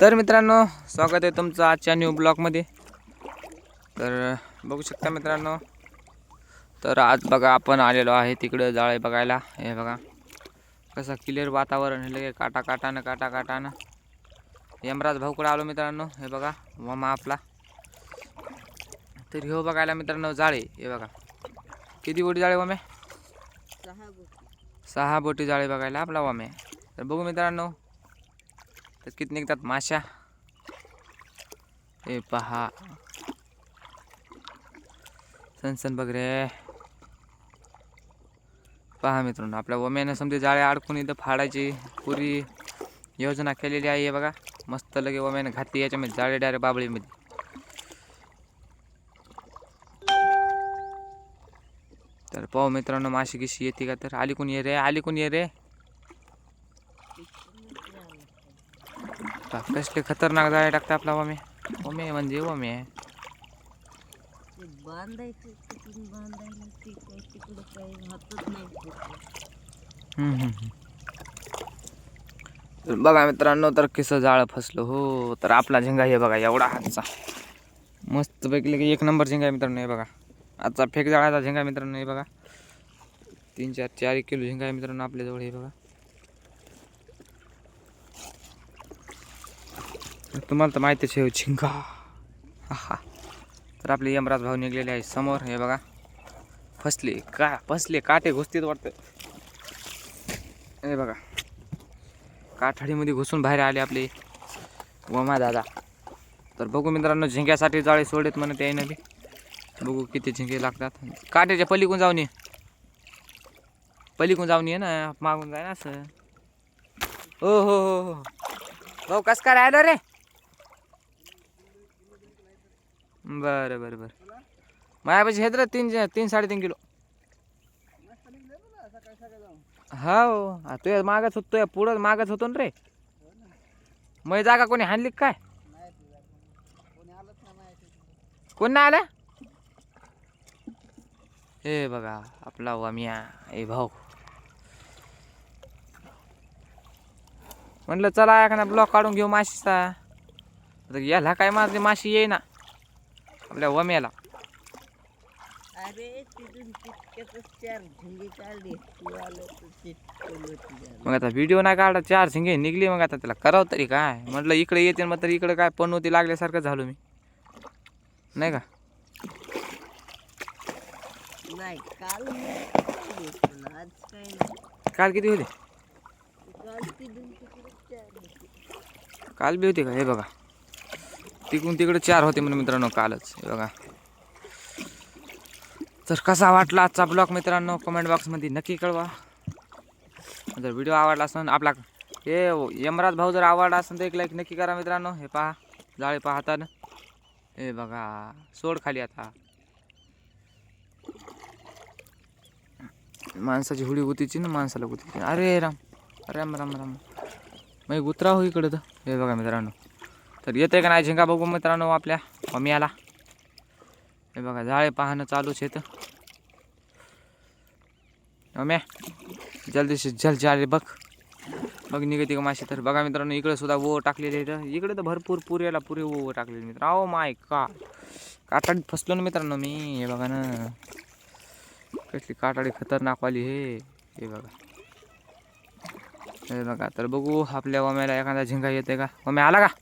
तर मित्रांनो, स्वागत आहे तुमचं आजच्या न्यू ब्लॉगमध्ये। तर बघू शकता मित्रांनो, तर आज बघा आपण आलेलो आहे तिकडे जाळे बघायला। हे बघा कसं क्लिअर वातावरण आहे, लगे काटा काटानं यमराज भाऊकडे आलो मित्रांनो। हे बघा मामा आपला, तर हो बघायला मित्रांनो जाळे। हे बघा किती बोटी जाळे वामे, 6 बोटी जाळे बघायला आपला वामे। तर बघू मित्रांनो तर किती निघतात माशा। हे पहा सनसन बघ रे, पहा मित्रांनो आपल्या वम्याने समजे जाळे अडकून इथं फाडायची पुरी योजना केलेली आहे। हे बघा मस्त लगे वम्याने घातली याच्यामध्ये जाळे डायरेक्ट बाबळीमध्ये। तर पाहू मित्रांनो माशी कशी येते का। तर आली कोण ये रे, आली कोण ये रे, कसले खतरनाक जाळे टाकते आपला वमे। वमे म्हणजे वमे बघा मित्रांनो, तर किस जाळ फसलो हो। तर आपला झिंगा हे बघा एवढा हातचा, मस्त पैकी लगे एक नंबर झिंगा आहे मित्रांनो। हे बघा आजचा फेक जाळाचा झिंगा मित्रांनो। हे बघा 3-4 किलो झिंगा आहे मित्रांनो आपल्याजवळ। हे बघा तुम्हाला तर माहितीच आहे झिंगा, हा। तर आपले यमराज भाऊ निघलेले आहे समोर। हे बघा फसले काटे घुसतेच वाटतं। हे बघा काठडीमध्ये घुसून बाहेर आले आपले वमा दादा। तर बघू मित्रांनो झिंग्यासाठी जाळे सोडेत म्हणत आहे ना, बघू किती झिंगे लागतात। काट्याच्या पलीकडून जाऊन ये ना, मागून जाय ना असं। हो भाऊ कस काय राहिलं रे। बरं माझ्यापाशी हेत 3-3.5 किलो। हो तू मागच होतो, पुढं मागच होतो रे। मग जागा कोणी हाणली काय, कोण नाही आलं। हे बघा आपला वामिया ए भाऊ, म्हटलं चला एखादा ब्लॉक काढून घेऊ माशीचा। तर याला काय मारली माशी येईना आपल्या वम्याला। मग आता व्हिडिओ नाही काढा, 4 झिंगे निघली। मग आता त्याला करावं तरी काय, म्हटलं इकडे येते मग तर इकडे काय पनोती लागल्यासारखं झालो मी, नाही का। काल किती होते, काल बी होते का। हे बघा तिकडून तिकडे 4 होते म्हणून मित्रांनो कालच। हे बघा तर कसा वाटला आजचा ब्लॉग मित्रांनो, कमेंट बॉक्समध्ये नक्की कळवा। जर व्हिडिओ आवडला असेल आपला, हे यमराज भाऊ जर आवडला असेल तर एक लाईक नक्की करा मित्रांनो। हे पहा जाळे पाहता ना, हे बघा सोड खाली आता। माणसाची हुडी गुतीची ना, माणसाला गुतीची। अरे राम राम राम राम, मग उतरा हो इकडं तर। हे बघा मित्रांनो तर येते का नाही झिंगा बघू मित्रांनो आपल्या मम्मीला। हे बघा जाळे पाहणं चालूच आहे। मम्मी जल्दीशी जल जाळे बघ निघते का माशी। तर बघा मित्रांनो इकडे सुद्धा वो टाकलेले आहेत, इकडे तर भरपूर पुरे वो टाकलेले मित्र। ओ माय गॉड, काटाडीत फसलो ना मित्रांनो मी। हे बघा ना कसली काटाडी खतरनाक वाली हे बघा। हे बघा तर बघू आपल्या वम्याला एखादा झिंगा येते का। वम्या आला का,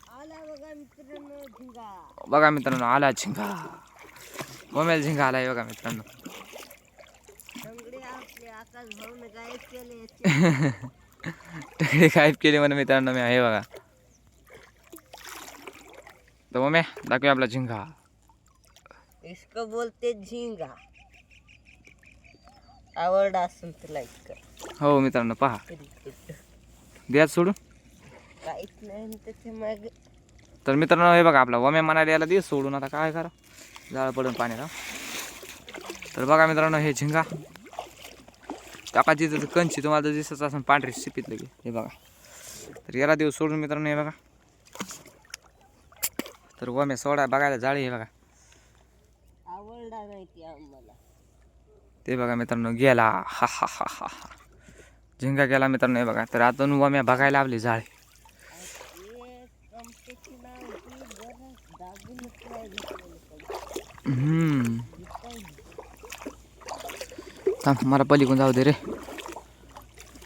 बघा मित्रांनो आला झिंगा, वम्याला झिंगा आला। हे बघा मित्रांनो टगडे गायब केले म्हणा मित्रांनो मी। हे बघा तर मम्मी दाखवूया आपला झिंगा, इसको बोलते झिंगा। आवडला असेल तर लाईक कर। हो मित्रांनो पहा द्या सोडून काहीच नाही त्याच्या माग। तर मित्रांनो हे बघा आपला वम्या म्हणायला याला दे सोडून, आता काय करा जाळ पडून पाण्याला। तर बघा मित्रांनो हे झिंगा टाकायची तर कंची तुम्हाला तर दिसत असं पांढरी शिपीत लगे। हे बघा तर याला देऊ सोडून मित्रांनो। हे बघा तर वम्या सोडा बघायला जाळी। हे बघा आवडला नाही ती आम्हाला, ते बघा मित्रांनो गेला, हा झिंगा गेला मित्रांनो। हे बघा तर आता वम्या बघायला आपली जाळे। आमच्याची नाव ही जरा दाबूनच नाही घेतलेलं पाहिजे. हम्म. दिसायला. थांब मला पलीकडून जाऊ दे रे.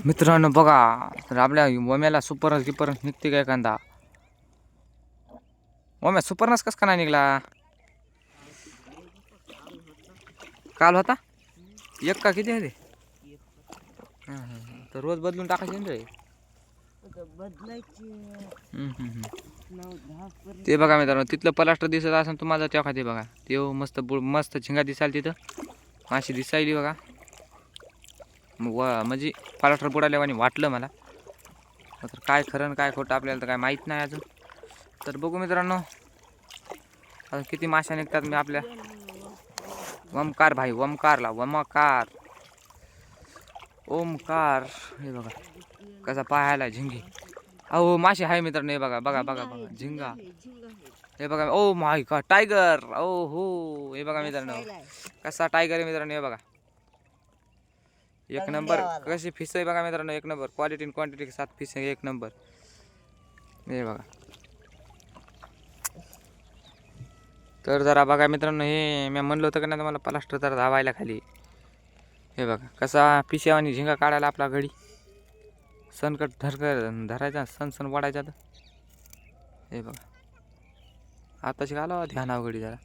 मित्रांनो बघा, तर आपल्या वम्याला सुपर किपर निघते काय कांदा. वम्या सुपरनस कस का नाही निघला? काल होता एक का किती आहे ते? तर रोज बदलून टाकायचे ना रे. आता बदलायची नाव 10 पर्यंत. ते बघा मित्रांनो, तिथलं प्लास्टर दिसत असेल तुम्हाला तेव्हा ते बघा. ते मस्त मस्त झिंगा दिसायला तिथं, माशी दिसायली बघा. मग म्हणजे प्लास्टर बुडाल्यावानी वाटलं मला. तर काय खरं आणि काय खोटं आपल्याला तर काय माहीत नाही अजून. तर बघू मित्रांनो आता किती माशा निघतात. मी आपल्या ओमकार भाई, ओमकारला ओमकार ओमकार. हे बघा कसा पाहायला झिंगी. अहो माशी आहे मित्रांनो, हे बघा बघा बघा बघा झिंगा. हे बघा ओ माय गॉड टायगर. ओ हो हे बघा मित्रांनो कसा टायगर आहे मित्रांनो. हे बघा एक नंबर कशी फिश आहे बघा मित्रांनो. एक नंबर क्वालिटी आणि क्वांटिटी के साथ फिश आहे एक नंबर. हे बघा. तर जरा बघा मित्रांनो, हे मी म्हणलं होतं का नाही तुम्हाला प्लास्टर जरा धावायला खाली. हे बघा कसा पिशव्याने झिंगा काढायला आपला घडी. सनकट धरायचा सण वाढायचा. तर हे बघा आताशी आला ध्यान अवघडी जरा.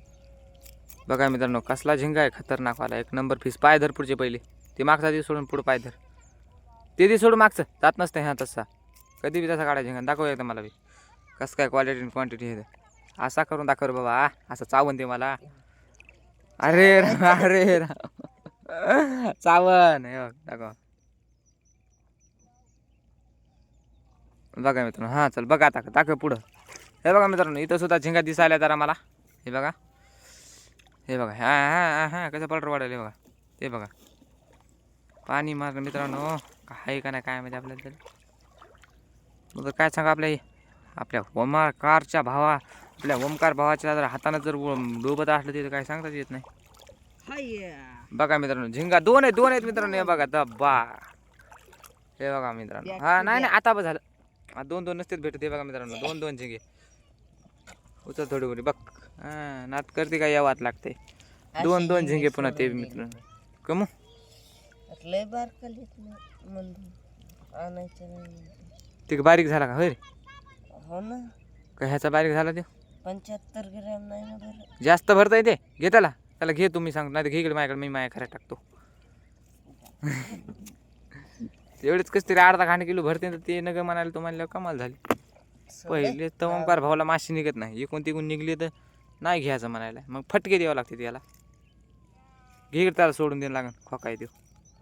बघा मित्रांनो कसला झिंगा आहे खतरनाक वाला. एक नंबर फिश. पाय धर पुढचे पहिले. ते मागचा दिवस सोडून पुढं पाय धर. ते दिवस सोडून मागचं जात नसतं ह्या तसा. कधी बी तसा काढा झिंगा. दाखव एकदा मला बी कसं काय क्वालिटी आणि क्वांटिटी हे. असा करून दाखव बाबा. असं चावून दे मला. अरे अरे चावण. हे बघ दाखव. बघा मित्रांनो हां चल बघा आता दाखव पुढं. हे बघा मित्रांनो इथं सुद्धा झिंगा दिसायला जरा मला. हे बघा हे बघा हां हां हां कसं पलटर वाढेल. हे बघा ते बघा पाणी मार मित्रांनो. आहे का नाही काय माहिती आपल्याला तरी. मग काय सांगा आपल्या ओमकारच्या भावा, आपल्या ओमकार भावाच्या जर हातानं जर डोबत असलं तिथं काय सांगताच येत नाही. बघा मित्रांनो झिंगा दोन आहेत मित्रांनो. हे बघा दब्बा. हे बघा मित्रांनो हा नाही आता बस झालं. दोन नसतेच भेटत. हे बघा मित्रांनो दोन झिंगे. उचल थोडी थोडी बघ. हां नात करते काय यावात लागते. दोन झिंगे पुन्हा ते मित्रांनो कमू लय बारकालीत म्हणून आणायचं नाही. ते बारीक झाला का होय रे? हो ना. का ह्याचा बारीक झाला ते 75 ग्रॅम नाही ना बरं. जास्त भरता येते. घे त्याला घे तुम्ही सांग नाही तर घे इकडे माझ्याकडे. मी माझ्या खऱ्या टाकतो. एवढेच कसं तरी अर्धा खांड किलो भरते तर ते नग म्हणाले तुम्हाला कमाल झाली. पहिले तर ओंकार भावाला माशी निघत नाही. एकूण तिकून निघली तर नाही घ्यायचं म्हणायला. मग फटके द्यावं लागते त्याला. घे इकडे त्याला सोडून द्यायला लागेल. खोका येतो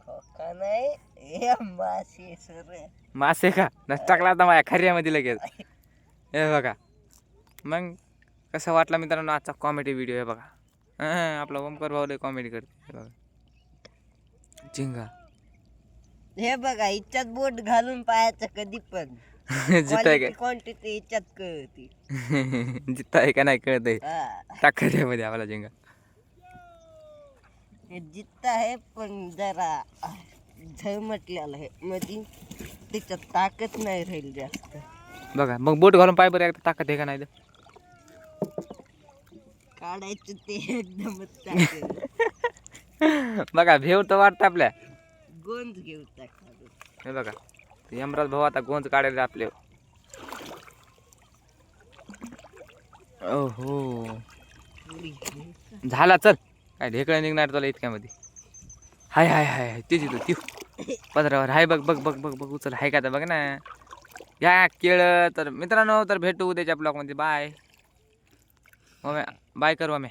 खोका नाही हे मासे सर. मासे का टाकला आता माझ्या खऱ्यामध्ये लगेच. हे बघा मग कसं वाटला मित्रांनो आजचा कॉमेडी व्हिडिओ. हे बघा हां आपला ओमकार भाऊ कॉमेडी करते. हे बघा झिंगा. हे बघा हिच्यात बोट घालून पाहायचं कधी पण. जिताय का क्वांटिटी हिच्यात कळती. जिताय का नाही कळत आहे. हा. टाक खऱ्यामध्ये आपला झिंगा. हे जित्ता आहे पण जरा झळमटलेलं आहे मध्ये. त्याच्यात ताकद नाही राहील जास्त. बघा मग बोट घालून पाय बरं एकदा ताकद आहे का नाही तर. काढायचं ते एकदमच ताकद. बघा भेव तर वाटतं आपल्या. गोंज घेऊ टाका. हे बघा यमराज भाऊ आता गोंज काढायला आपले. ओहो झाला चल. काय ढेकळं निघणार तुला इतक्यामध्ये. हाय हाय हाय हाय तिची तू ती पदरावर हाय. बघ बघ बघ बघ बघ उचल हाय का तर बघ ना. या केळं तर मित्रांनो तर भेटू उद्याच्या ब्लॉगमध्ये. बाय बाय करू आम्ही.